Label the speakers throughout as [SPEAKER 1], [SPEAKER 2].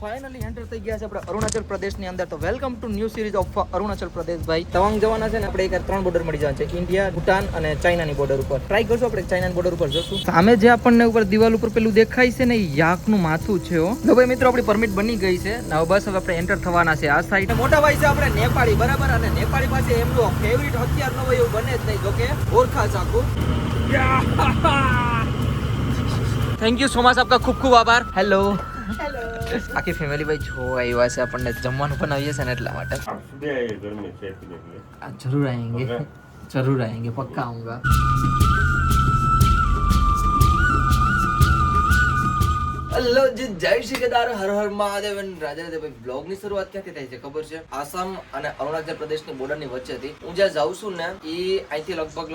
[SPEAKER 1] Finally enter થઈ ગયા છે આપણે અરુણાચલ પ્રદેશની અંદર. તો welcome to new series of Arunachal Pradesh. ભાઈ તવાંગ જવાના છે ને આપણે. એક 3 બોર્ડર મળી જવાના છે, ઇન્ડિયા, ભૂટાન અને ચાઇનાની બોર્ડર ઉપર. ટ્રાય કરશું આપણે ચાઇનાની બોર્ડર ઉપર જશું. સામે જે આપણને ઉપર દિવાલ ઉપર પેલું દેખાય છે ને, યાકનું માથું છે. તો ભાઈ મિત્રો આપણી પરમિટ બની ગઈ છે. હવે બસ હવે આપણે એન્ટર થવાના છે આ સાઈડ. મોટા ભાઈ છે આપણે નેપાળી, બરાબર. અને નેપાળી પાસે એમનું ફેવરિટ હથિયાર ન હોય એવું બને જ નહીં, જો કે ઓરખા ચાકુ. થેન્ક યુ સો મચ, આપકા ખૂબ ખૂબ આભાર. હેલો આખી ફેમિલી ભાઈ જો આવ્યા છે, આપણને જમવાનું બનાવીએ છે ને એટલા માટે. જરૂર આएंगे, જરૂર આएंगे, પક્કા આऊंगा. હેલો જી, જય શ્રી કેદાર, હર હર મહાદેવ. રાધે રાધે. ભાઈ બ્લોગ ની શરૂઆત ક્યાંથી થાય છે ખબર છે? આસામ અને અરુણાચલ પ્રદેશની બોર્ડર ની વચ્ચેથી. હું જ્યાં જાઉં છું ને એ અહીંથી લગભગ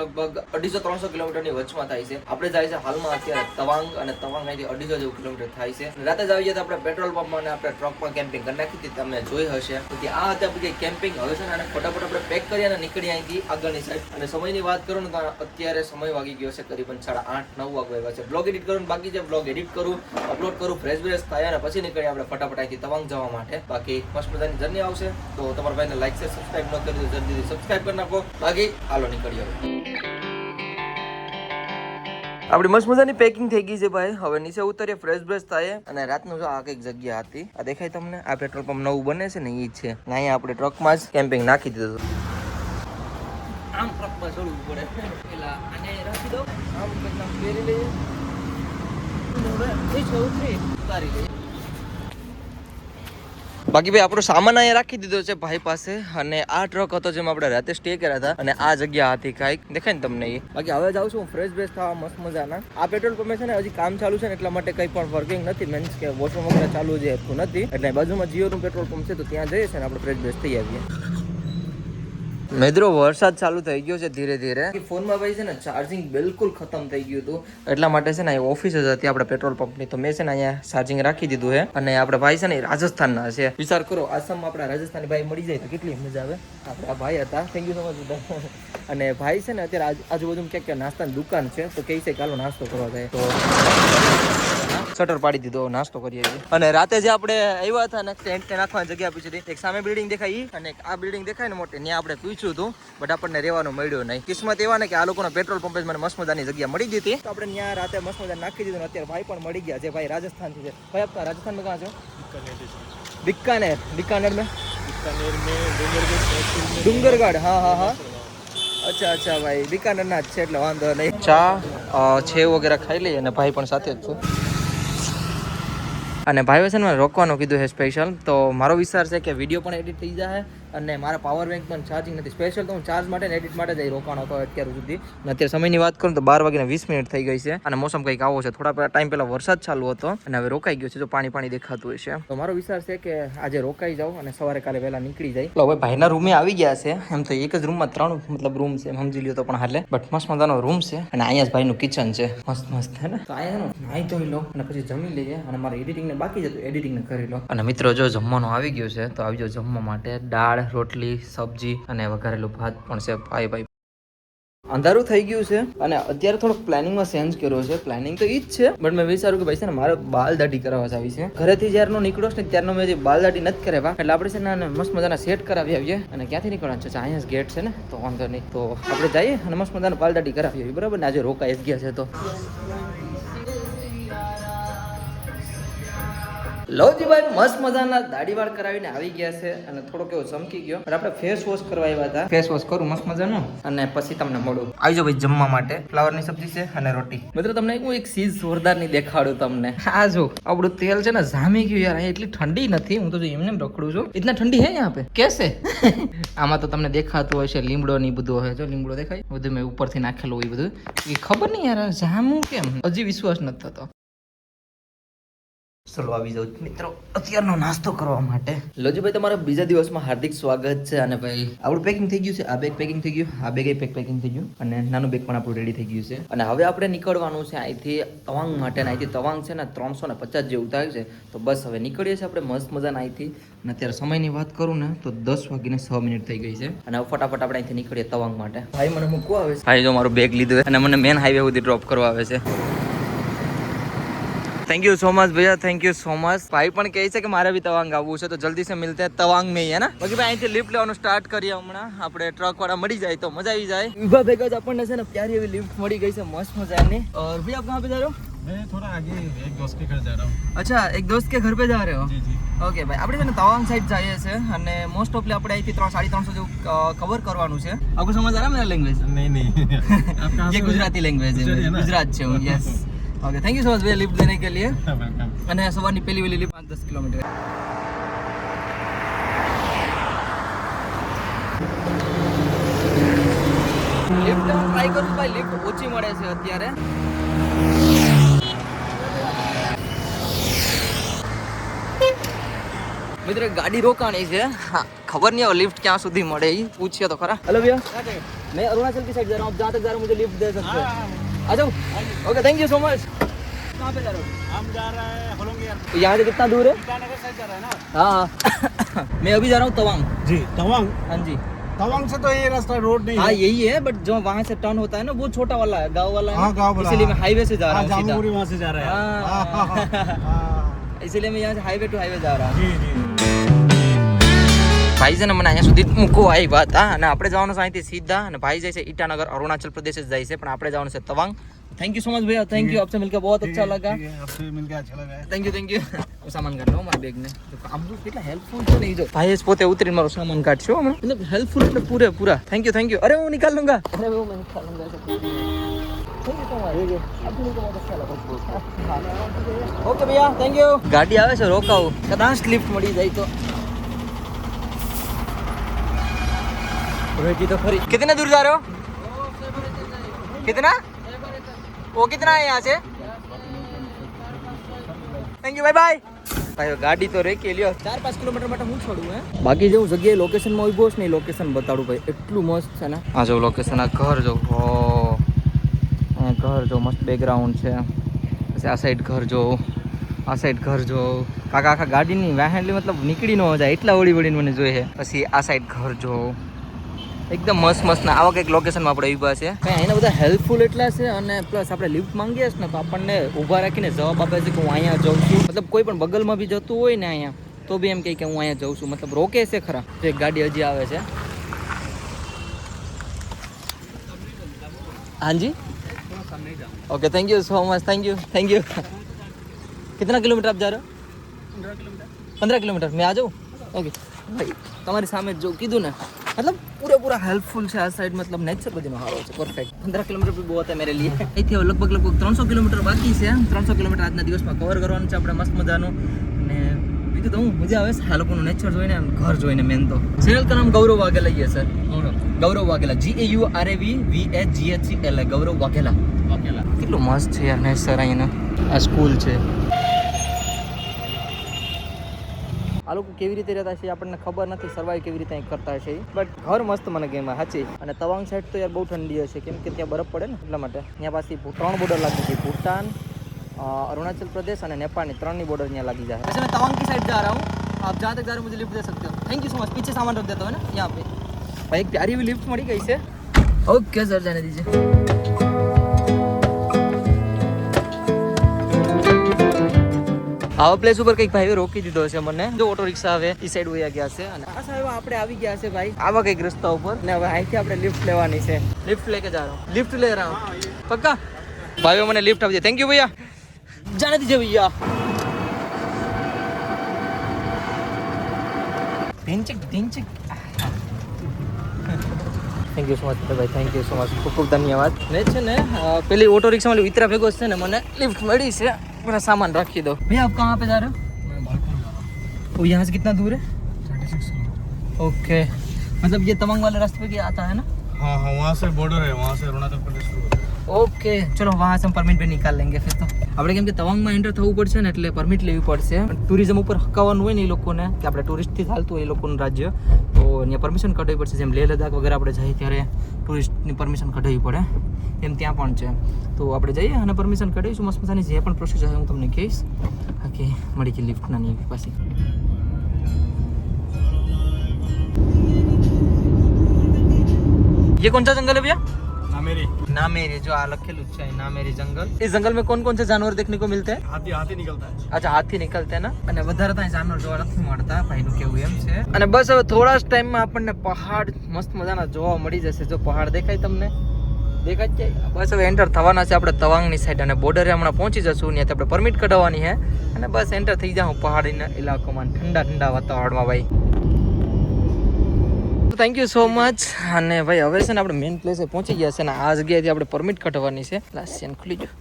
[SPEAKER 1] 250-300 કિલોમીટર ની વચમાં થાય છે. આપણે જાય છે હાલમાં અત્યારે તવાંગ, અને તવાંગ અહીંથી 250 જેવું કિલોમીટર થાય છે. રાતે જ આવીએ તો આપણે પેટ્રોલ પંપમાં અને આપણે ટ્રકમાં કેમ્પિંગ કરી નાખી હતી, તમે જોઈ હશે. તો આ હતી આપણી કેમ્પિંગ. હવે છે ને આને ફટાફટ આપણે પેક કરીએ અને નીકળીએ અહીંથી આગળની સાઈડ. અને સમયની વાત કરું ને તો અત્યારે સમય વાગી ગયો છે કરીબન 8:30-9 વાગ્યા છે. બ્લોગ એડિટ કરવાનું બાકી છે, બ્લોગ એડિટ કરું, અપલોડ કરું, ફ્રેશ બ્રેશ થાય અને પછી નીકળીએ આપણે ફટાફટ અહીંથી તવાંગ જવા માટે. બાકી મસ્ત મજાની જર્ની આવશે. તો તમારા ભાઈને લાઈક શેર સબસ્ક્રાઇબ ન કરી તો જલ્દીથી સબસ્ક્રાઇબ કરી નાખો. બાકી હાલો નીકળીએ. આપણી મસ્ત મજાની પેકિંગ થઈ ગઈ છે ભાઈ. હવે નીચે ઉતરીએ, ફ્રેશ બ્રેશ થાય. અને રાતનું જો આ કઈક જગ્યા હતી, આ દેખાય તમને? આ પેટ્રોલ પંપ નવું બને છે ને, એ જ છે. અહીંયા આપણે ટ્રકમાં જ કેમ્પિંગ નાખી દીધું. આમ ટ્રકમાં ચડવું પડે, પેલા આને રાખી દો, આમ પહેરી લઈએ, બાકી ભાઈ આપણો સામાન અહીંયા રાખી દીધો છે ભાઈ પાસે. અને આ ટ્રક હતો જેમાં આપણે રાતે સ્ટે કર્યા હતા, અને આ જગ્યા હતી કાંઈક દેખાય ને તમને એ. બાકી હવે જાઉં છું ફ્રેશ બ્રેશ થવા મસ્ત મજાના. આ પેટ્રોલ પંપે છે ને હજી કામ ચાલુ છે ને એટલા માટે કંઈ પણ વર્કિંગ નથી, મીન્સ કે વોશરૂમ વગેરે ચાલુ જે હતું નથી. એટલે બાજુમાં જીઓનું પેટ્રોલ પંપ છે, તો ત્યાં જઈએ છે ને આપણે ફ્રેશ બ્રેશ થઈ આવીએ. મિત્રો વરસાદ ચાલુ થઈ ગયો છે ધીરે ધીરે. ફોનમાં ભાઈ છે ને ચાર્જિંગ બિલકુલ ખતમ થઈ ગયું હતું, એટલા માટે છે ને ઓફિસ જ હતી આપણે પેટ્રોલ પંપની. તો મેં છે ને અહીંયા ચાર્જિંગ રાખી દીધું છે. અને આપણે ભાઈ છે ને રાજસ્થાનના છે. વિચાર કરો, આસામમાં આપણા રાજસ્થાની ભાઈ મળી જાય તો કેટલી મજા આવે. આપણા ભાઈ હતા, થેન્ક યુ સો મચ. અને ભાઈ છે ને અત્યારે આજુબાજુ ક્યાંક નાસ્તાની દુકાન છે, તો કહે છે ચાલો નાસ્તો કરવા જાય. તો શટર પાડી દીધો, નાસ્તો કરીએ. અને રાતે જે આપણે આવ્યા હતા ને ટેન્ટ નાખવાની જગ્યા પૂછી હતી. એક સામે બિલ્ડિંગ દેખાય અને આ બિલ્ડિંગ દેખાય ને મોટી, ત્યાં આપણે પૂછ્યું હતું, બટ આપણને રહેવાનું મળ્યું નહીં. કિસ્મત એવા ને કે આ લોકોના પેટ્રોલ પંપે મને મસ્ત મજાની જગ્યા મળી ગઈ હતી, તો આપણે ત્યાં રાતે મસ્ત મજા નાખી દીધું. અત્યારે ભાઈ પણ મળી ગયા છે. ભાઈ રાજસ્થાનથી છે. ભાઈ આપકા રાજસ્થાન में कहाँ છો? बीकानेर. बीकानेर में डूंगरगढ़. हाँ हाँ हाँ, અચ્છા અચ્છા ભાઈ બીકાનેર ના જ છે એટલે વાંધો નહીં. ચા છે વગેરે ખાઈ લઈએ. અને ભાઈ પણ સાથે જ છું. અને ભાઈઓ છે ને રોકવાનું કીધું છે સ્પેશિયલ. તો મારો વિચાર છે કે વિડીયો પણ એડિટ થઈ જાય અને મારા પાવર બેંક પણ ચાર્જિંગ નથી. સ્પેશિયલ તો હું ચાર્જ માટે ને એડિટ માટે જ રોકાણો હતો અત્યાર સુધી. અને અત્યારે સમયની વાત કરું તો 12:20 થઈ ગઈ છે. અને મોસમ કંઈક આવો છે, થોડા ટાઈમ પહેલા વરસાદ ચાલુ હતો અને હવે રોકાઈ ગયો છે. જો પાણી દેખાતું હશે. તો મારો વિચાર છે કે આજે રોકાઈ જાઉં અને સવારે કાલે વહેલા નીકળી જાય. તો હવે ભાઈના રૂમે આવી ગયા છે. એમ તો એક જ રૂમમાં 3 મતલબ રૂમ છે, સમજી લ્યો તો પણ હાલે. બટ મસ્ત મજાનો રૂમ છે. અને અહીંયા જ ભાઈનું કિચન છે, મસ્ત મસ્ત હે ને. તો અહીંયા નાઈ ધોઈ લો અને પછી જમી લઈએ. અને મારે એડિટિંગ ને બાકી છે, તો એડિટિંગ ને કરી લો. અને મિત્રો જો જમવાનું આવી ગયું છે, તો આવજો જમવા માટે. દાળ, રોટલી, સબ્જી અને વઘારેલું ભાત પણ છે. ભાઈ અંધારું થઈ ગયું છે અને અત્યારે થોડોક પ્લાનિંગમાં ચેન્જ કર્યો છે. પ્લાનિંગ તો ઈ જ છે, બટ મેં વિચાર્યું કે ભાઈ છે ને મારે બાલ દાઢી કરાવવા આવી છે. ઘરેથી જ્યારનો નીકળ્યો છે ત્યારનો મેં બાલ દાઢી નથી કરાવ્યા. એટલે આપણે છે ને મસ્ત મજાના સેટ કરાવી આવીએ. અને ક્યાંથી નીકળવાનું છે? અહીંયા જ ગેટ છે ને, તો વાંધો નહીં. તો આપણે જઈએ અને મસ્ત મજાના બાલ દાઢી કરાવી આવીએ, બરાબર ને? આજે રોકાઈ જ ગયા છે. તો લવજી ભાઈ મસ્ત મજાના દાઢી વાળ કરાવીને આવી ગયા છે. અને થોડોક એવો ચમકી ગયો. આપણે ફેસ વોશ કરવા આવ્યા હતા. ફેસ વોશ કરું મસ્ત મજાનું અને પછી તમને મળું. આવી જાઓ ભાઈ જમવા માટે. ફ્લાવરની સબ્જી છે અને રોટી. મિત્રો તમને હું એક ચીઝ જોરદારની દેખાડું તમને. આ જો આપણું તેલ છે ને જામી ગયું યાર. એટલી ઠંડી નથી, હું તો એમને રખડું છું. ઇતના ઠંડી હે યહાં પે કેસે? આમાં તો તમને દેખાતું હશે લીમડો ની બધું હોય. જો લીમડો દેખાય, બધું મેં ઉપરથી નાખેલું હોય બધું. એ ખબર નહીં યાર જામું કેમ, હજી વિશ્વાસ નથી થતો. ચલો આવી જાઉં મિત્રો અત્યારનો નાસ્તો કરવા માટે. લોજીભાઈ તમારા બીજા દિવસમાં હાર્દિક સ્વાગત છે. અને ભાઈ આપણું પેકિંગ થઈ ગયું છે. આ બેગ પેકિંગ થઈ ગયું, આ બેગ પેકિંગ થઈ ગયું, અને નાનું બેગ પણ આપણું રેડી થઈ ગયું છે. અને હવે આપણે નીકળવાનું છે અહીંથી તવાંગ માટે. અહીંથી તવાંગ છે ને 350 જેવું થાય છે. તો બસ હવે નીકળીએ છીએ આપણે મસ્ત મજાના અહીંથી. અને અત્યારે સમયની વાત કરું ને તો 10:06 થઈ ગઈ છે. અને હવે ફટાફટ આપણે અહીંથી નીકળીએ તવાંગ માટે. ભાઈ મને મૂકવા આવે છે. ભાઈ જો મારું બેગ લીધું અને મને મેન હાઈવે સુધી ડ્રોપ કરવા આવે છે. थैंक यू सो मच भैया, थैंक यू સો મચ. ભાઈ પણ કહે છે કે મારે બી તવાંગ આવવું છે, તો જલ્દી સે મિલતે हैं તવાંગ में ही, है ना. બાકી ભાઈ અહીંથી લિફ્ટ લેવાનું સ્ટાર્ટ કરીએ હમણાં. આપણે ટ્રક વાળા મળી જાય તો મજા આવી જાય. વિભા ભેગા જ આપણને છે ને પ્યારી એવી લિફ્ટ મળી ગઈ છે, મસ્ત મજાની. और भैया आप कहाँ पे जा रहे हो?
[SPEAKER 2] मैं थोड़ा आगे एक दोस्त के घर जा रहा हूँ.
[SPEAKER 1] अच्छा, एक दोस्त के घर पे जा रहे हो?
[SPEAKER 2] जी जी.
[SPEAKER 1] ઓકે ભાઈ, આપણે છે ને તવાંગ સાઈડ જઈએ છે અને મોસ્ટ ઓફલી આપણે અહીંથી 300-350 જેવું કવર કરવાનું છે. आपको समझ आ रहा है मेरा लैंग्वेज?
[SPEAKER 2] नहीं नहीं. आप कहाँ
[SPEAKER 1] ये
[SPEAKER 2] से?
[SPEAKER 1] गुजराती लैंग्वेज है,
[SPEAKER 2] गुजराती है ना?
[SPEAKER 1] गुजरात से हूँ. Yes. Okay, thank you so much भैया लिफ्ट देने के लिए.
[SPEAKER 2] वेलकम.
[SPEAKER 1] અને સવારની પહેલી વેલી લિફ્ટ 5-10 કિલોમીટર. લિફ્ટ ટ્રાય કરું ભાઈ, લિફ્ટ ઓછી મળે છે અત્યારે. मित्र गाड़ी रोकानी है. हाँ, खबर नहीं है लिफ्ट क्या સુધી મળે એ પૂછिए तो खरा. हेलो भैया, मैं अरुणाचल की साइड जा रहा हूँ. आप जहाँ तक जा रहे हो मुझे लिफ्ट दे सकते हो? आ जाओ. Okay, thank you so much. कहाँ पे जा रहे हो?
[SPEAKER 2] हम जा रहे हैं होलोंगी एयरपोर्ट.
[SPEAKER 1] यहाँ से कितना दूर है?
[SPEAKER 2] ईटानगर साइड जा रहे हैं ना.
[SPEAKER 1] हाँ. मैं अभी जा रहा हूँ तवांग.
[SPEAKER 2] जी तवांग.
[SPEAKER 1] हाँ जी.
[SPEAKER 2] तवांग से तो ये रास्ता रोड नहीं
[SPEAKER 1] हाँ
[SPEAKER 2] है.
[SPEAKER 1] यही है, बट जो वहाँ से टर्न होता है ना वो छोटा वाला है, गाँव वाला है.
[SPEAKER 2] हाँ, गाँव वाला.
[SPEAKER 1] इसीलिए मैं हाईवे से जा रहा हूँ सीधा.
[SPEAKER 2] जामुरी वहाँ से जा रहे हैं.
[SPEAKER 1] इसीलिए मैं यहाँ से हाईवे टू हाईवे जा रहा हूँ.
[SPEAKER 2] जी जी.
[SPEAKER 1] ભાઈ છે ને મને અહીંયા સુધી મૂકવા આવ્યા હતા અને આપણે જવાનું છે અહીંથી સીધા, અને ભાઈ જાય છે ઈટાનગર, અરુણાચલ પ્રદેશ જ જાય છે, પણ આપણે જવાનું છે Tawang. Thank you so much ભैया, થેન્ક યુ. आपसे मिलकर बहुत अच्छा लगा.
[SPEAKER 2] आपसे मिलकर अच्छा लगा.
[SPEAKER 1] Thank you, thank you. હું સામાન કાઢ લઉં મારા બેગને. આમ તો કેટલા હેલ્પફુલ છે ને. જો ભાઈ જ પોતે ઉતરીને મારો સામાન કાઢશો હમણાં, મતલબ હેલ્પફુલ એટલે પૂરેપૂરા. Thank you, thank you. અરે હું નિકાલ લૂંગા. અરે वो मैं निकाल लूंगा. Thank you so much. आपको बहुत अच्छा लगा. ओके भैया, थैंक यू. ગાડી આવે છે, રોકાવું. કદાચ લિફ્ટ મળી જાય તો. तो खरी. कितने दूर जा रहे हो? कितना? वो कितना है यहाँ से? Thank you, bye bye. ભાઈ ગાડી તો રેકી લ્યો. 4-5 કિલોમીટર માટે હું છોડું હે. બાકી જેવું જગ્યાએ લોકેશનમાં ઉભો છે ને, લોકેશન બતાડું ભાઈ, એટલું મસ્ત છે ને. આ જો લોકેશન, આ ઘર જો. ઓ આ ઘર જો, મસ્ત બેકગ્રાઉન્ડ છે. પછી આ સાઈડ ઘર જો, આ સાઈડ ઘર જો. કાકા આખા ગાડીની વાહનલી મતલબ નીકળી ન જાય એટલા વળી વળીને મને જોઈએ. પછી આ સાઈડ ઘર જો, એકદમ મસ્ત મસ્ત ના આવા કંઈક લોકેશનમાં આપણે ઊભા છે. કંઈ એના બધા હેલ્પફુલ એટલા છે, અને પ્લસ આપણે લિફ્ટ માંગીએ છીએ ને તો આપણને ઊભા રાખીને જવાબ આપે છે કે હું અહીંયા જાઉં છું. મતલબ કોઈ પણ બગલમાં બી જતું હોય ને અહીંયા, તો બી એમ કહે કે હું અહીંયા જાઉં છું. મતલબ રોકે છે ખરા. તો એક ગાડી હજી આવે છે. हाँ जी. Okay, thank you so much. Thank you, thank you. कितना किलोमीटर आप जा रहे हो? 15 किलोमीटर. मैं आ जाऊँ? ओके ભાઈ, તમારી સામે જો કીધું ને, मतलब पूरा हेल्पफुल છે આ સાઈડ. मतलब नेचर બધીનો સારો છે, પરફેક્ટ. 15 કિલોમીટર भी बहुत है मेरे लिए. અહીંથી હવે લગભગ 300 કિલોમીટર બાકી છે. 300 કિલોમીટર આજના દિવસમાં કવર કરવાનું છે આપણે મસ્ત મજાનું. અને બીજું તો હું મજા આવે છે આ લોકોનું નેચર જોઈને, ઘર જોઈને. મેન તો ચેનલ का नाम गौरव वाघेला ही है सर. गौरव वाघेला, GAURAVVHELA. गौरव वाघेला. કેટલું મસ્ત છે યાર નેચર અહીંનો. આ સ્કૂલ છે. આ લોકો કેવી રીતે રહેતા છે આપણને ખબર નથી, સર્વાઈવ કેવી રીતે અહીં કરતા હશે. બટ ઘર મસ્ત મને ગેમ સાચી. અને તવાંગ સાઈડ તો યાર બહુ ઠંડી હશે, કેમ કે ત્યાં બરફ પડે ને, એટલા માટે. ત્યાં પાછી 3 બોર્ડર લાગી ગઈ, ભूटान, अरुणाचल प्रदेश और नेपाल ની 3 બોર્ડર ત્યાં લાગી જાય. वैसे मैं तवांग की साइड जा रहा हूँ, आप जहाँ तक जा रहे हो मुझे लिफ्ट दे सकते हो. Thank you so much. पीछे सामान रख देता हूँ ना यहाँ पे. भाई एक प्यारी हुई लिफ्ट मળી गई છે. ओके सर, जाने दीजिए. આવા પ્લેસ ઉપર કંઈક ભાઈ રોકી દીધો છે મને. જો ઓટો રિક્ષા આવે એ સાઈડ વયા ગયા છે, અને આ સાઈડ આપણે આવી ગયા છે ભાઈ આવા કંઈક રસ્તા ઉપર. ને હવે અહીંથી આપણે લિફ્ટ લેવાની છે. લિફ્ટ લેકે જા રહા હું. લિફ્ટ લે રહા હું પક્કા. ભાઈઓ મને લિફ્ટ આપી દે. થેન્ક યુ ભૈયા. જાને દીજે ભૈયા. ઢીંચક ઢીંચક. થેન્ક યુ સો મચ ભાઈ, થેન્ક યુ સો મચ, ખૂબ ખૂબ ધન્યવાદ. ને છે ને પેલી ઓટો રિક્ષામાં ઉતરા ભેગો છે ને મને લિફ્ટ મળી છે. पूरा सामान रखी दो. भैया आप कहाँ पे जा रहे हो?
[SPEAKER 2] मैं बालकोट जा रहा हूँ.
[SPEAKER 1] वो यहाँ से कितना दूर है?
[SPEAKER 2] 36 किलोमीटर.
[SPEAKER 1] ओके, मतलब ये तवांग वाले रास्ते पे क्या आता है ना?
[SPEAKER 2] हाँ हाँ, वहाँ से बॉर्डर है, वहाँ से अरुणाचल प्रदेश शुरू होता है.
[SPEAKER 1] ओके, चलो वहाँ से हम परमिट भी निकाल लेंगे फिर तो. આપણે કેમ કે તવાંગમાં એન્ટર થવું પડશે ને, એટલે પરમિટ લેવી પડશે. ટુરિઝમ ઉપર હકાવવાનું હોય ને એ લોકોને, કે આપણે ટુરિસ્ટથી ચાલતું હોય એ લોકોનું રાજ્ય, તો અહીંયા પરમિશન કઢાવવી પડશે. જેમ લેહ લદ્દાખ વગેરે આપણે જઈએ ત્યારે ટુરિસ્ટની પરમિશન કઢાવવી પડે, એમ ત્યાં પણ છે. તો આપણે જઈએ અને પરમિશન કઢાવીશું. મસ્ત મજાની જે પણ પ્રોસેસ હશે હું તમને કહીશ. ઓકે, મળી ગઈ લિફ્ટ નાની પાછી. ये कौन सा जंगल है भैया?
[SPEAKER 2] नामेरी.
[SPEAKER 1] नामेरी जो आ लखेलू है नामेरी जंगल इस जंगल में कौन कौन से जानवर देखने को मिलते हैं
[SPEAKER 2] हाथी हाथी निकलता है
[SPEAKER 1] अच्छा हाथी निकलते हैं ना અને વધારે ત્યાં જાનવર જોવા નથી મળતા ભાઈનું કેવું એમ છે અને બસ હવે થોડા જ ટાઈમમાં આપણને પહાડ મસ્ત મજાના જોવા મળી જશે જો પહાડ દેખાય તમને દેખાય છે બસ હવે એન્ટર થવાના છે આપણે તવાંગની સાઈડ અને બોર્ડરે હમણાં પહોંચી જશું ત્યાંથી આપણે પરમિટ કઢાવવાની છે અને બસ એન્ટર થઈ જાઉં પહાડીના ઇલાકોમાં ઠંડા ઠંડા વાતાવરણમાં ભાઈ થેન્ક યુ સો મચ અને ભાઈ હવે છે ને આપણે મેઇન પ્લેસે પહોંચી ગયા છે ને આ જગ્યાએથી આપણે પરમિટ કઢાવવાની છે લાસ્ટ ખુલી ગયો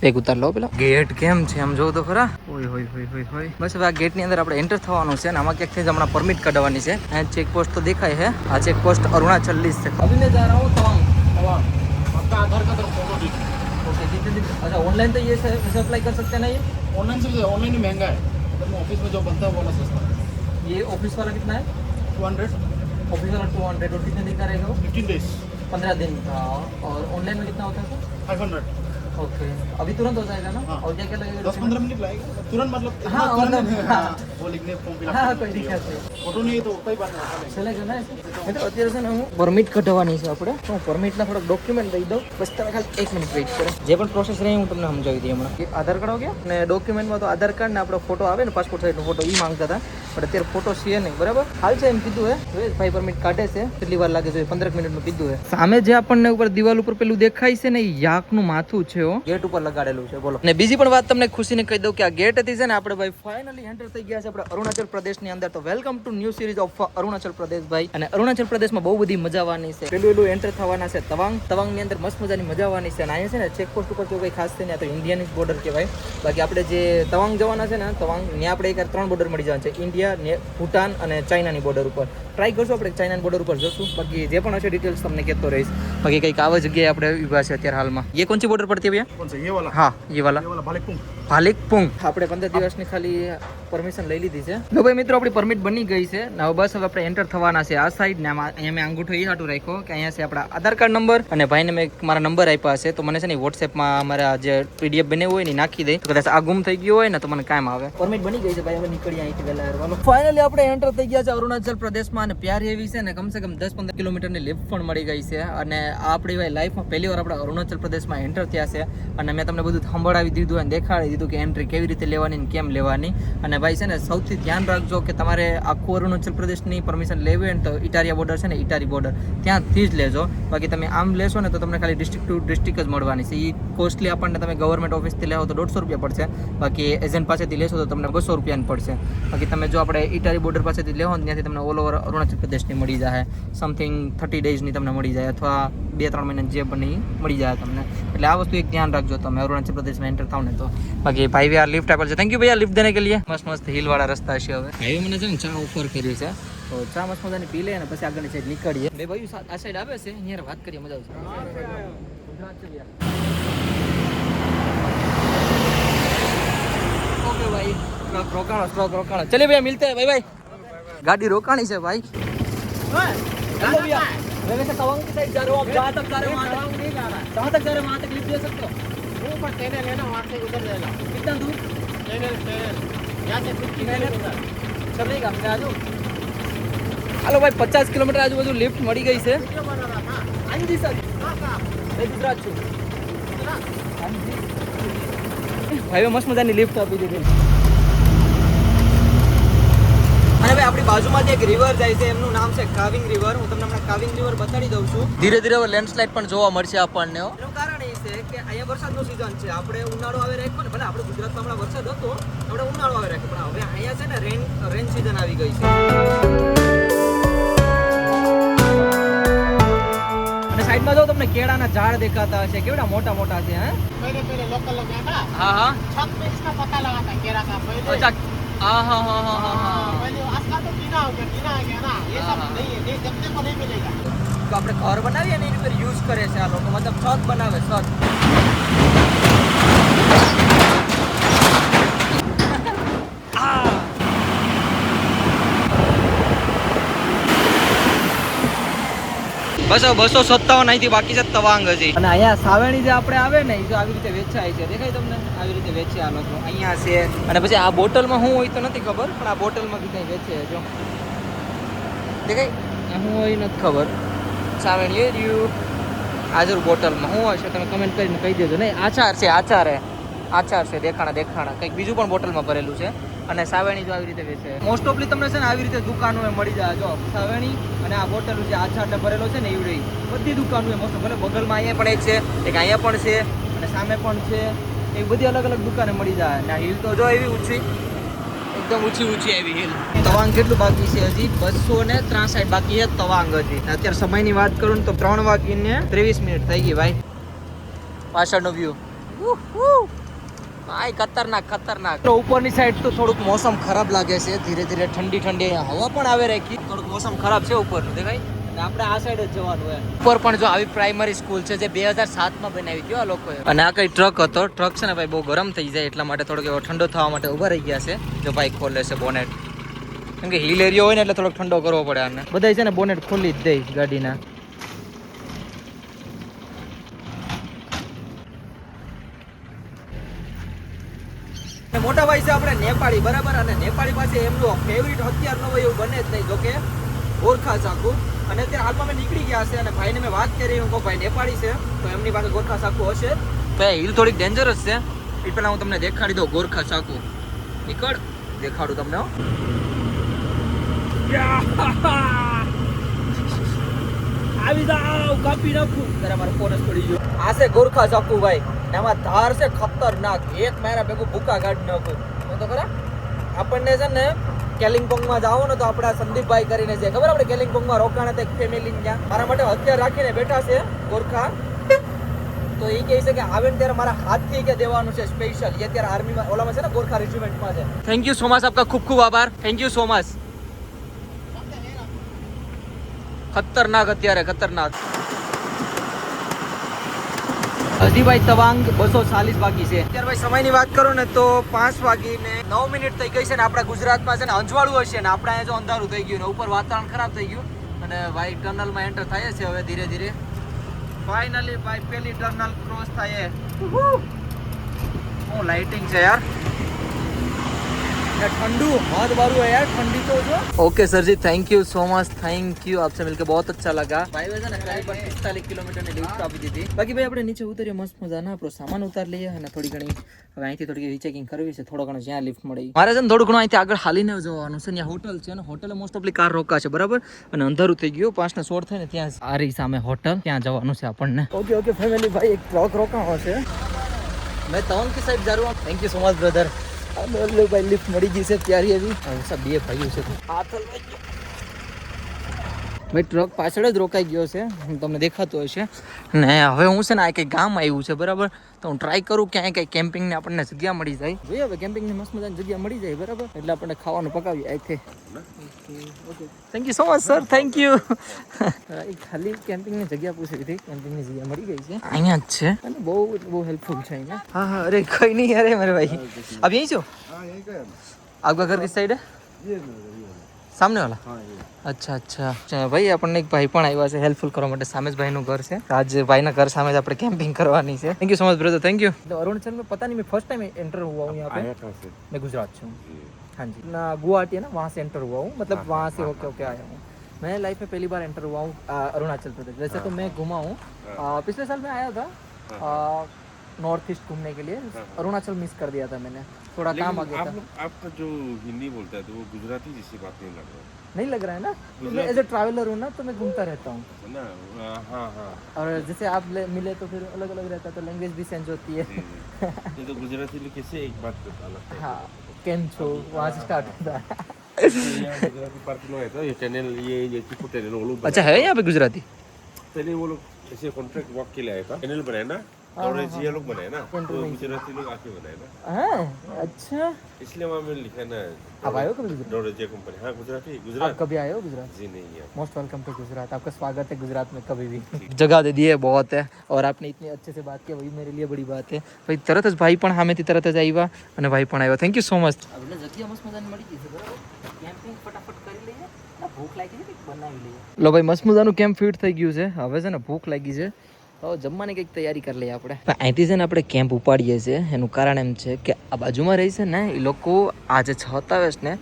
[SPEAKER 1] બેગ ઉતાર લો પેલા ગેટ કેમ છે આમ જોઉં તો ખરા ઓય હોય હોય હોય હોય બસ હવે આ ગેટની અંદર આપણે એન્ટર થવાનું છે અને આમાં ક્યાંકથી જ હમણાં પરમિટ કઢાવવાની છે આ ચેકપોસ્ટ તો દેખાય છે આ ચેકપોસ્ટ અરુણાચલ લીસ છે અભી मैं जा रहा हूँ तवांग
[SPEAKER 2] आपका आधार का तरफ फोटो दीजिए
[SPEAKER 1] ओके कितने दिन अच्छा ऑनलाइन तो ये से अप्लाई कर सकते हैं ना ये
[SPEAKER 2] ऑनलाइन से ऑनलाइन ही महंगा है अगर मैं ऑफिस में जो बनता है वो वाला सस्ता है
[SPEAKER 1] ये ऑफिस वाला कितना है
[SPEAKER 2] 200
[SPEAKER 1] ऑफिस वाला 200 और कितने दिन का रहेगा वो
[SPEAKER 2] 15 डेज
[SPEAKER 1] 15 दिन का और ऑनलाइन में कितना होता है सर
[SPEAKER 2] 500
[SPEAKER 1] ओके अभी तुरंत हो जाएगा ना
[SPEAKER 2] हाँ।
[SPEAKER 1] और क्या क्या लगेगा
[SPEAKER 2] 10-15 मिनट लगेगा तुरंत मतलब
[SPEAKER 1] हाँ,
[SPEAKER 2] तुरंत
[SPEAKER 1] मतलब,
[SPEAKER 2] हाँ,
[SPEAKER 1] हाँ।
[SPEAKER 2] वो लिखने फॉर्म फिल
[SPEAKER 1] हाँ कोई दिक्कत नहीं
[SPEAKER 2] फोटो नहीं है तो कोई बात नहीं
[SPEAKER 1] ચલે ને એટલે અત્યારે છે ને હું પરમિટ કઢાવવાની છે આપણે હું પરમિટના થોડાક ડોક્યુમેન્ટ દઈ દઉં બસ તમે ખાલી 1 મિનિટ વેઇટ કરો જે પણ પ્રોસેસ રહી હું તમને સમજાવી દઈ હમણાં કે આધાર કાર્ડ હો ગયા ને ડોક્યુમેન્ટમાં તો આધાર કાર્ડ ને આપણો ફોટો આવે ને પાસપોર્ટ સાઇઝનો ફોટો એ માંગતા હતા પણ અત્યારે ફોટો છે નહીં બરાબર હાલ છે એમ કીધું હે ભાઈ પરમિટ કાઢે છે કેટલી વાર લાગે છે 15 મિનિટનું કીધું હે સામે જે આપણને ઉપર દિવાલ ઉપર પેલું દેખાય છે ને એ યાકનું માથું છે ગેટ ઉપર લગાડેલું છે બોલો ને બીજી પણ વાત તમને ખુશીને કહી દઉં કે આ ગેટ હતી છે ને આપણે ભાઈ ફાઇનલી એન્ટર થઈ ગયા છે આપણે અરુણાચલ પ્રદેશની અંદર તો welcome to new series of Arunachal Pradesh ભાઈ અને અરુણાચલ પ્રદેશમાં બહુ બધી મજા આવવાની છે પેલું એન્ટર થવાના છે તવાંગની અંદર મસ્ત મજાની મજા આવવાની છે અને અહીંયા છે ને ચેકપોસ્ટ ઉપર જો કંઈ ખાસ છે ને તો ઇન્ડિયાની બોર્ડર કહેવાય બાકી આપણે જે તવાંગ જવાના છે ને તવાંગ ત્યાં આપણે એક 3 બોર્ડર મળી જવાના છે ઇન્ડિયા ભૂટાન અને ચાઇનાની બોર્ડર ઉપર ટ્રાય કરશું આપણે ચાઇનાની બોર્ડર ઉપર જશું બાકી જે પણ હશે ડિટેલ્સ તમને કહેતો રહીશ બાકી કંઈક આવા જગ્યાએ આપણે ઊભા છે અત્યારે હાલમાં ये कौन सी बॉर्डर पड़ती है भैया
[SPEAKER 2] कौन सा ये वाला
[SPEAKER 1] हाँ ये वाला
[SPEAKER 2] भालिकपुंग
[SPEAKER 1] ભાલિકપુંગ આપણે 15 દિવસની ખાલી પરમિશન લઈ લીધી છે તો ભાઈ મિત્રો આપણી પરમિટ બની ગઈ છે ને હવે બસ હવે આપણે એન્ટર થવાના છે આ સાઈડ ને અહીંયા મેં અંગૂઠો એ હાટું રાખ્યો કે અહીંયા છે આપણા આધાર કાર્ડ નંબર અને ભાઈને મેં મારા નંબર આપ્યા છે તો મને છે ને વોટ્સએપમાં મારા જે પીડીએફ બનાવ્યું હોય ને નાખી દે તો કદાચ આ ગુમ થઈ ગયું હોય ને તો મને કામ આવે પરમિટ બની ગઈ છે ભાઈ હવે નીકળી અહીંથી વહેલા હેરવાનું ફાઇનલી આપણે એન્ટર થઈ ગયા છે અરુણાચલ પ્રદેશમાં અને પ્યાર એવી છે ને કમસે કમ 10-15 કિલોમીટરની લિફ્ટ પણ મળી ગઈ છે અને આ આપણી ભાઈ લાઈફમાં પહેલી વાર આપણે અરુણાચલ પ્રદેશમાં એન્ટર થયા છે અને મેં તમને બધું સંભળાવી દીધું અને દેખાડી દીધું કે એન્ટ્રી કેવી રીતે લેવાની ને કેમ લેવાની અને ભાઈ છે ને સૌથી ધ્યાન રાખજો કે તમારે આખું અરુણાચલ પ્રદેશની પરમિશન લેવી હોય ને તો ઇટારિયા બોર્ડર છે ને ઇટારી બોર્ડર ત્યાંથી જ લેજો બાકી તમે આમ લેશો ને તો તમને ખાલી ડિસ્ટ્રિક્ટ ટુ ડિસ્ટ્રિક્ટ જ મળવાની છે એ કોસ્ટલી આપણને તમે ગવર્મેન્ટ ઓફિસથી લેવો તો 150 રૂપિયા પડશે બાકી એજન્ટ પાસેથી લેશો તો તમને 200 રૂપિયાની પડશે બાકી તમે જો આપણે ઇટારી બોર્ડર પાસેથી લેવો ને ત્યાંથી તમને ઓલ ઓવર અરુણાચલ પ્રદેશની મળી જાય સમથિંગ 30 ડેઝની તમને મળી જાય અથવા 2-3 મહિના જે પણ મળી જાય તમને એટલે આ વસ્તુ એક ધ્યાન રાખજો તમે અરુણાચલ પ્રદેશમાં એન્ટર થાવ ને તો બાકી ભાઈ આ લિફ્ટ આપેલ છે થેન્ક યુ ભૈયા લિફ્ટ દેને કે લીએ મસ્ત મસ્ત હિલ વાળા રસ્તા છે હવે ભાઈ મને છે ને ચા ઓફર કરી છે તો ચા મસ્ત મજાની પી લે અને પછી આગળની સાઈડ નીકળીએ બે ભાઈ આ સાઈડ આવે છે અહીંયા વાત કરીએ મજા આવશે ગુજરાત છે ભૈયા ओके भाई ट्रक रोकाणो चलिए भैया मिलते हैं भाई भाई गाड़ी रोकानी से भाई हेलो भैया मैं वैसे तवांग की साइड जा रहा हूँ आप जहाँ तक जा रहे हो वहाँ तक नहीं जा रहा जहाँ तक जा रहे हो वहाँ तक लिफ्ट दे सकते हो ऊपर ट्रेन लेना वहाँ से उधर लेना कितना दूर ट्रेन यहाँ से 50 किलोमीटर चलेगा मैं आ जाऊँ हेलो भाई 50 किलोमीटर આજુબાજુ લિફ્ટ મળી ગઈ છે હાજી સર मैं गुजरात છું ભાઈઓ મસ્ત મજાની લિફ્ટ આપી દીધી અને ભાઈ આપણી બાજુમાં એક રિવર જાય છે એમનું નામ છે કાવિંગ રિવર હું તમને હમણાં કાવિંગ રિવર બતાડી દઉં છું ધીરે ધીરે હવે લેન્ડસ્લાઇડ પણ જોવા મળશે આપણને એનું કારણ એ છે કે અહીંયા વરસાદનો સિઝન છે આપણે ઉનાળો આવે રાખ્યો ને ભલે આપણે ગુજરાતમાં હમણાં વરસાદ હતો આપણે ઉનાળો આવે રાખ્યો પણ હવે અહીંયા છે ને રેન સિઝન આવી ગઈ છે અને સાઈડમાં જો તમને કેળાના ઝાડ દેખાતા હશે કેવડા મોટા મોટા છે હે
[SPEAKER 3] पहले लोकल लोग गया था
[SPEAKER 1] हाँ हाँ
[SPEAKER 3] छत पे इसका पता लगा था केरा का पहले
[SPEAKER 1] अच्छा हाँ हाँ हाँ हाँ हाँ
[SPEAKER 3] पहले आजकल तो टीना हो गया ना ये सब
[SPEAKER 1] हाँ।
[SPEAKER 3] नहीं है नहीं देखने को नहीं मिलेगा
[SPEAKER 1] તો આપણે ઘર બનાવીએ ને એની પર યુઝ કરે છે આ લોકો મતલબ છત બનાવે છત બસ 257 અહીંથી બાકી છે તવાંગ હજી અને અહીંયા સાવેણી જે આપણે આવે ને એ જો આવી રીતે વેચાય છે દેખાય તમને આવી રીતે વેચે આ લોકો અહીંયા છે અને પછી આ બોટલમાં શું હોય તો નથી ખબર પણ આ બોટલમાં બી કંઈ વેચે જો દેખાય શું હોય નથી ખબર સાવેણી એ રહ્યું આજર બોટલમાં શું હશે તમે કમેન્ટ કરીને કહી દેજો. નહીં આચાર છે દેખાણા કંઈક બીજું પણ બોટલમાં ભરેલું છે. અને સાવેણી જો આવી રીતે વેચે. મોસ્ટ ઓફલી તમને છે ને આવી રીતે દુકાનો મળી જાય. જો સાવેણી અને આ બોટલ જે આચાર ભરેલો છે ને એવડી બધી દુકાનો મોસ્ટ ભલે બગલમાં અહીંયા પણ એક છે, એક અહીંયા પણ છે અને સામે પણ છે. એ બધી અલગ અલગ દુકાને મળી જાય. અને હિલ તો જો એવી ઊંચી, એકદમ ઊંચી આવી હિલ. તવાંગ કેટલું બાકી છે? હજી 263 બાકી છે તવાંગ હજી. અત્યારે સમયની વાત કરું ને તો 3:23 થઈ ગઈ ભાઈ. પાછળનો વ્યૂ ભાઈ ખતરનાક. ઉપરની સાઈડ તો થોડુંક મોસમ ખરાબ લાગે છે. ધીરે ધીરે ઠંડી હવા પણ આવે રાખી. થોડુંક મોસમ ખરાબ છે ઉપરનું દેખાય. અને આપણે આ સાઈડ જ જવાનું હોય. ઉપર પણ જો આવી પ્રાઇમરી સ્કૂલ છે જે 2007માં બનાવી હતી આ લોકોએ. અને આ કઈ ટ્રક હતો. ટ્રક છે ને ભાઈ બહુ ગરમ થઈ જાય એટલા માટે થોડોક એવો ઠંડો થવા માટે ઉભા રહી ગયા છે. જો ભાઈ ખોલે છે બોનેટ, કેમ કે હિલ એરિયા હોય ને એટલે થોડોક ઠંડો કરવો પડે. આને બધા છે ને બોનેટ ખોલી જ દે ગાડીના. મોટા ભાઈ છે આપણે નેપાળી, બરાબર. અને નેપાળી પાસે એમનું ફેવરિટ હથિયાર ન હોય એવું બને જ નહીં. જો કે ગોરખા ચાકુ. અને અત્યારે હાલમાં મેં નીકળી ગયા છે અને ભાઈને મેં વાત કરી. હું કહું ભાઈ નેપાળી છે તો એમની પાસે ગોરખા ચાકુ હશે. તો હિલ થોડીક ડેન્જરસ છે. એ પહેલા હું તમને દેખાડી દઉં ગોરખા ચાકુ. નીકળ દેખાડું તમને. આવી જાવ, કાપી નાખું. ત્યારે મારો ફોન જ પડી ગયો. આ છે ગોરખા ચાકુ ભાઈ. એમાં ધાર છે ખતરનાક. એક મારા ભેગું ભૂકા કાઢી નાખું. તો ખરા આપણને છે ને કેલિંગપોંગમાં જાઓ ને તો આપણા સંદીપભાઈ કરીને છે ખબર. આપણે કેલિંગપોંગમાં રોકાણા હતા એક ફેમિલી ત્યાં. મારા માટે હથિયાર રાખીને બેઠા છે ગોરખા. તો એ કહે છે કે આવે ને ત્યારે મારા હાથથી કે દેવાનું છે સ્પેશિયલ. એ અત્યારે આર્મીમાં ઓલામાં છે ને ગોરખા રેજિમેન્ટમાં છે. થેન્ક યુ સો મચ, આપકા ખૂબ ખૂબ આભાર. Thank you so much. ખતરનાક હજી ભાઈ તવાંગ 240 બાકી છે. અત્યારે ભાઈ સમયની વાત કરું ને તો 5:09 થઈ ગઈ છે ને. આપણા ગુજરાતમાં છે ને અંજવાળું હશે ને આપણે અહીંયા જો અંધારું થઈ ગયું ને ઉપર વાતાવરણ ખરાબ થઈ ગયું. અને ભાઈ ટનલમાં એન્ટર થાય છે હવે ધીરે ધીરે. ફાઇનલી ભાઈ પેલી ટનલ ક્રોસ થાય. હું લાઇટિંગ છે યાર. ठंडू बहुत बारू है यार. ठंडी तो जो. Okay sir ji, thank you so much. Thank you, आपसे मिलकर बहुत अच्छा लगा. भाई वैसे ना करीब 45 કિલોમીટર ની લિફ્ટ આપી દીધી. બાકી ભાઈ આપણે નીચે ઉતરીએ મસ્ત મજાના. આપણો સામાન ઉતાર લઈએ અને થોડી ઘણી હવે અહીંથી થોડી રીચેકિંગ કરવી છે. થોડો ઘણો જ્યાં લિફ્ટ મળી. મારે છે ને થોડું ઘણું અહીંથી આગળ હાલીને જવાનું છે. ત્યાં હોટલ છે ને હોટલે મોસ્ટ ઓફલી કાર રોકા છે, બરાબર. અને અંધારું થઈ ગયું. 5:16 થઈને ત્યાં આ રહી સામે હોટલ, ત્યાં જવાનું છે આપણને. ઓકે ફેમિલી ભાઈ એક ટ્રક રોકાણો છે. મેં તવાંગ की साइड जा रहा हूँ. Thank you so much brother. लो भाई લિફ્ટ મળી ગઈ છે ત્યારે એવી. સબ બે ભાઈઓ છે. ભાઈ ટ્રક પાછળ જ રોકાઈ ગયો છે, તમને દેખાતું હશે. ને હવે હું છે ને આ કંઈ ગામ આવ્યું છે, બરાબર. તો હું ટ્રાય કરું ક્યાંય કંઈ કેમ્પિંગની આપણને જગ્યા મળી જાય. જોઈએ હવે કેમ્પિંગની મસ્ત મજાની જગ્યા મળી જાય, બરાબર. એટલે આપણને ખાવાનું પકાવીએ અહીંથી. Okay thank you so much sir, thank you. ખાલી કેમ્પિંગની જગ્યા પૂછી હતી. કેમ્પિંગની જગ્યા મળી ગઈ છે, અહીંયા જ છે. અને બહુ હેલ્પફુલ છે અહીંયા. હા અરે કઈ નહીં અરે મારે ભાઈ. अब यहीं છો? आपका घर किस साइड है? सामने वाला? अच्छा ભાઈ આપણને એક ભાઈ પણ આવ્યા છે હેલ્પફુલ કરવા માટે. સામે જ ભાઈનું ઘર છે. આજ ભાઈના ઘર સામે જ આપણે કેમ્પિંગ કરવાની છે. Thank you so much brother, thank you. Arunachal में पता नहीं मैं फर्स्ट टाइम एंटर हुआ हूँ यहाँ पे. मैं गुजरात से हूँ. हाँ जी ना, गुवाहाटी है ना, वहाँ से एंटर हुआ हूँ. मतलब वहाँ से होके आया हूँ. मैं लाइफ में पहली बार एंटर हुआ हूँ अरुणाचल प्रदेश. वैसे तो मैं घुमा हूँ. पिछले साल मैं आया था नॉर्थ ईस्ट घूमने के लिए. अरुणाचल मिस कर दिया था मैंने, थोड़ा काम आ गया था.
[SPEAKER 4] आपका जो हिंदी बोलता है तो वो गुजराती जैसी बात नहीं लग रहा
[SPEAKER 1] नहीं लग रहा है ना. मैं एज ए ट्रैवलर हूँ ना, तो मैं घूमता रहता हूँ.
[SPEAKER 4] है ना. हाँ
[SPEAKER 1] और जैसे आप मिले तो फिर अलग अलग रहता है, तो लैंग्वेज भी चेंज होती है.
[SPEAKER 4] ये तो गुजराती लोग कैसे एक बात करता है.
[SPEAKER 1] हाँ केम छो वहाँ से स्टार्ट होता है.
[SPEAKER 4] गुजराती पार्क में है तो ये चैनल ये चिपू चैनल वो लोग.
[SPEAKER 1] अच्छा है यहाँ पे गुजराती.
[SPEAKER 4] पहले वो लोग ऐसे कॉन्ट्रैक्ट वर्क के लिए आया था. चैनल बनाया ना और ये लोग बनाए ना, तो गुजराती लोग आके बनाए ना.
[SPEAKER 1] हाँ अच्छा,
[SPEAKER 4] इसलिए वहाँ में लिखा ना.
[SPEAKER 1] आप आए हो कभी गुजरात?
[SPEAKER 4] नॉर्वेजिया कंपनी. हाँ गुजराती.
[SPEAKER 1] आप
[SPEAKER 4] गुजरात
[SPEAKER 1] कभी आए हो गुजरात?
[SPEAKER 4] जी नहीं है.
[SPEAKER 1] Most welcome to Gujarat. आपका स्वागत है गुजरात में कभी भी. जगह दे दी है बहुत है. और आपने इतनी अच्छे से बात की, वही मेरे लिए बड़ी बात है. भाई तरत જ ભાઈ પણ સામેથી તરત જ આવ્યા અને ભાઈ પણ આવ્યા. Thank you so much. આપણે જગ્યા મસ્ત મજાની મળી ગઈ છે, બરાબર. કેમ્પિંગ ફટાફટ કરી લઈએ. ભૂખ લાગી છે કે બનાવી લઈએ. લો ભાઈ મસ્ત મજાનું કેમ્પ ફિટ થઈ ગયું છે. હવે છે ને ભૂખ લાગી છે, તો જમવાની કંઈક તૈયારી કરી લઈએ આપણે. અહીંથી છે ને આપણે કેમ્પ ઉપાડીએ છીએ. એનું કારણ એમ છે કે આ બાજુમાં રહી છે ને એ લોકો આ જે છત આવે છે ને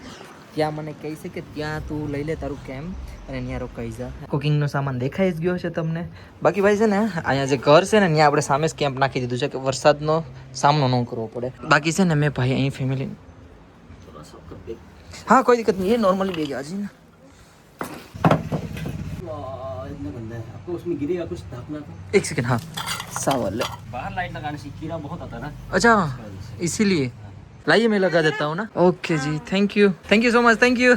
[SPEAKER 1] ત્યાં મને કહે છે કે ત્યાં તું લઈ લે તારું કેમ્પ અને ત્યાં રોકાઈ જા. કુકિંગનો સામાન દેખાઈ જ ગયો છે તમને. બાકી ભાઈ છે ને અહીંયા જે ઘર છે ને ત્યાં આપણે સામે જ કેમ્પ નાખી દીધું છે કે વરસાદનો સામનો ન કરવો પડે. બાકી છે ને મેં ભાઈ અહીં ફેમિલી हाँ कोई दिक्कत नहीं है नॉर्मली ले जा जी ना.
[SPEAKER 5] इतना गंदा है आपको उसमें गिरेगा कुछ ढकना तो
[SPEAKER 1] एक सेकंड हाँ सावल
[SPEAKER 5] बाहर लाइट लगाने से कीड़ा बहुत आता है ना
[SPEAKER 1] अच्छा इसीलिए लाइए मैं लगा देता हूँ ना. Okay ji thank you so much thank you.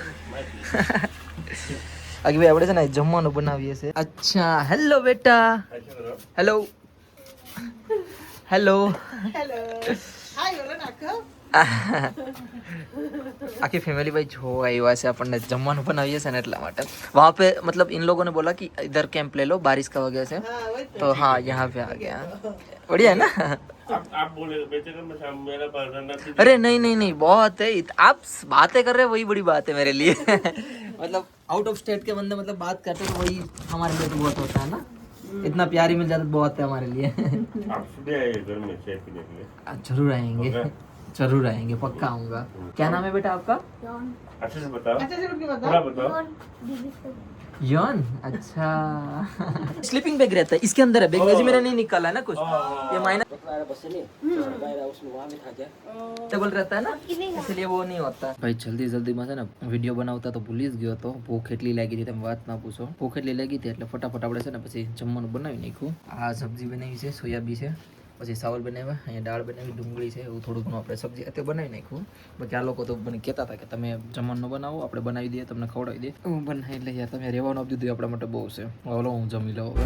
[SPEAKER 1] આગે ભાઈ આપણે છે ને જમવાનું બનાવીએ છે. અચ્છા હેલો બેટા હેલો હેલો आखिर फैमिली भाई जो आया से अपन जमवान बनाइए से એટલા માટે वहाँ पे मतलब इन लोगों ने बोला कि इधर कैंप ले लो बारिश का वजह से तो हाँ यहाँ पे आ गया. बढ़िया है ना.
[SPEAKER 4] आप बोले बेचे मैं शाम मेरा बहाना
[SPEAKER 1] अरे नहीं नहीं नहीं बहुत है आप बातें कर रहे हैं वही बड़ी बात है मेरे लिए. मतलब आउट ऑफ स्टेट के बंदे मतलब बात करते तो वही हमारे लिए तो बहुत होता है ना. इतना प्यार ही मिल जाता तो बहुत है हमारे लिए.
[SPEAKER 4] आप सुबह आए घर में चाय पीने के लिए
[SPEAKER 1] जरूर आएंगे जरूर आएंगे पक्का आऊंगा. क्या नाम है बेटा आपका.
[SPEAKER 4] अच्छे से बताओ
[SPEAKER 3] अच्छे से रुक के बताओ.
[SPEAKER 4] पूरा बताओ
[SPEAKER 1] यौन अच्छा स्लीपिंग बैग रहता है इसके अंदर है. बैग में मेरा नहीं निकाला है ना कुछ ये माइनस
[SPEAKER 5] बस नहीं बाहर उसमें वहाँ में था क्या
[SPEAKER 1] टेबल रहता है ना इसलिए वो नहीं होता. भाई जल्दी जल्दी में છે ને વિડીયો બનાવતા તો ભૂલી જ ગયો તો. ભૂખ એટલી લાગી હતી તમે વાત ના પૂછો. ભૂખ એટલી લાગી હતી એટલે ફટાફટ આપણે છે ને પછી જમવાનું બનાવી નાખ્યું. આ સબ્જી બનાવી છે સોયાબી છે પછી ચાવલ બનાવ્યા અહીંયા દાળ બનાવી ડુંગળી છે એવું થોડું ઘણું આપણે સબ્જી અત્યારે બનાવી નાખ્યું. બાકી આ લોકો તો મને કહેતા હતા કે તમે જમવાનું બનાવો આપણે બનાવી દઈએ તમને ખવડાવી દઈએ. હું બનાવી એટલે યાર તમે રહેવાનું આપી દીધું આપણા માટે બહુ છે. ઓલો હું જમી લઉં હવે.